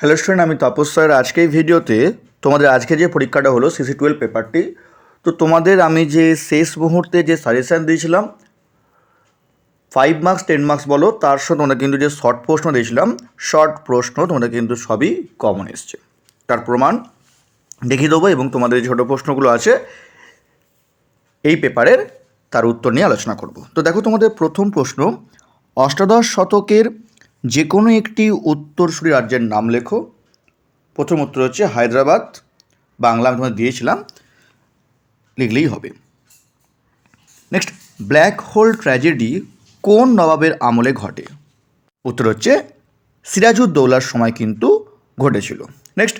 Hello student, আমি Tapas sir. আজকে এই ভিডিওতে তোমাদের আজকে যে পরীক্ষাটা হলো CC12 পেপারটি, তো তোমাদের আমি যে শেষ মুহূর্তে যে সাজেশান দিয়েছিলাম 5 মার্কস 10 মার্কস বলো, তার সাথে তোমাদের কিন্তু যে শর্ট প্রশ্ন দিয়েছিলাম, শর্ট প্রশ্ন তোমাদের কিন্তু সবই কমন এসছে। তার প্রমাণ দেখিয়ে দেবো এবং তোমাদের যে ছোটো প্রশ্নগুলো আছে এই পেপারের তার উত্তর নিয়ে আলোচনা করব। তো দেখো, তোমাদের প্রথম প্রশ্ন, অষ্টাদশ শতকের যে কোনো একটি উত্তরসূরি রাজ্যের নাম লেখো। প্রথম উত্তর হচ্ছে হায়দ্রাবাদ। বাংলা আমি তোমাদের দিয়েছিলাম, লিখলেই হবে। নেক্সট, ব্ল্যাক হোল ট্র্যাজেডি কোন নবাবের আমলে ঘটে? উত্তর হচ্ছে সিরাজউদ্দৌলার সময় কিন্তু ঘটেছিল। নেক্সট,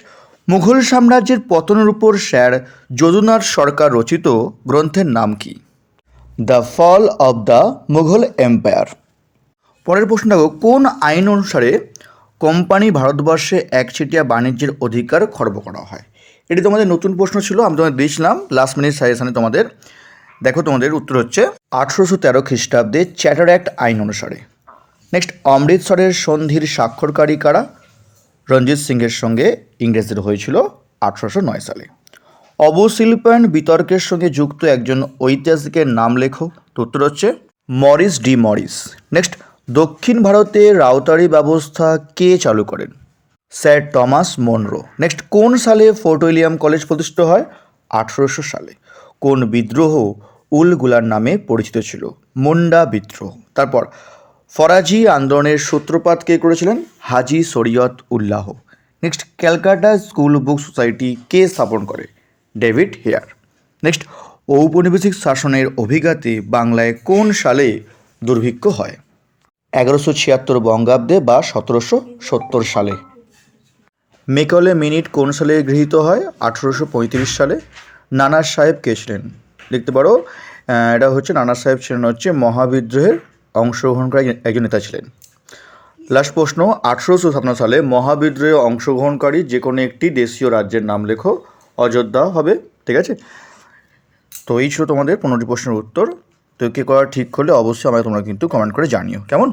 মুঘল সাম্রাজ্যের পতনের উপর স্যার যদুনাথ সরকার রচিত গ্রন্থের নাম কি? The fall of the Mughal empire. পরের প্রশ্ন দেখো, কোন আইন অনুসারে কোম্পানি ভারতবর্ষে একচেটিয়া বাণিজ্যের অধিকার খর্ব করা হয়? এটি তোমাদের নতুন প্রশ্ন ছিল, আমি তোমাদের দিয়েছিলাম লাস্ট মিনিট সাজেশানে তোমাদের। দেখো, তোমাদের উত্তর হচ্ছে 1813 খ্রিস্টাব্দে চ্যাটার অ্যাক্ট আইন অনুসারে। নেক্সট, অমৃতসরের সন্ধির স্বাক্ষরকারী কারা? রঞ্জিত সিংয়ের সঙ্গে ইংরেজদের হয়েছিল 1809 সালে। অবশিল্পায়ন বিতর্কের সঙ্গে যুক্ত একজন ঐতিহাসিকের নাম লেখো। তো উত্তর হচ্ছে মরিস ডি মরিস। নেক্সট, দক্ষিণ ভারতে রাউতারি ব্যবস্থা কে চালু করেন? Sir Thomas Munro. নেক্সট, কোন সালে ফোর্ট উইলিয়াম কলেজ প্রতিষ্ঠিত হয়? 1800 সালে। কোন বিদ্রোহ উল গুলার নামে পরিচিত ছিল? মুন্ডা বিদ্রোহ। তারপর ফরাজি আন্দোলনের সূত্রপাত কে করেছিলেন? Haji Shariatullah. Next, Calcutta school book society কে স্থাপন করে? David Hare. নেক্সট, ঔপনিবেশিক শাসনের অভিঘাতে বাংলায় কোন সালে দুর্ভিক্ষ হয়? 1176 বঙ্গাব্দে বা 1770 সালে। মেকলে মিনিট কোন সালে গৃহীত হয়? 1835 সালে। নানা সাহেব কে ছিলেন? লিখতে পারো, এটা হচ্ছে নানা সাহেব ছিলেন হচ্ছে মহাবিদ্রোহের অংশগ্রহণকারী একজন নেতা ছিলেন। লাস্ট প্রশ্ন, 1857 সালে মহাবিদ্রোহে অংশগ্রহণকারী যে কোনো একটি দেশীয় রাজ্যের নাম লেখো। অযোধ্যা হবে, ঠিক আছে। তো এই ছিল তোমাদের 15টি প্রশ্নের উত্তর। তো কে করা ঠিক করলে অবশ্যই আমাকে তোমরা কিন্তু কমেন্ট করে জানিও, কেমন?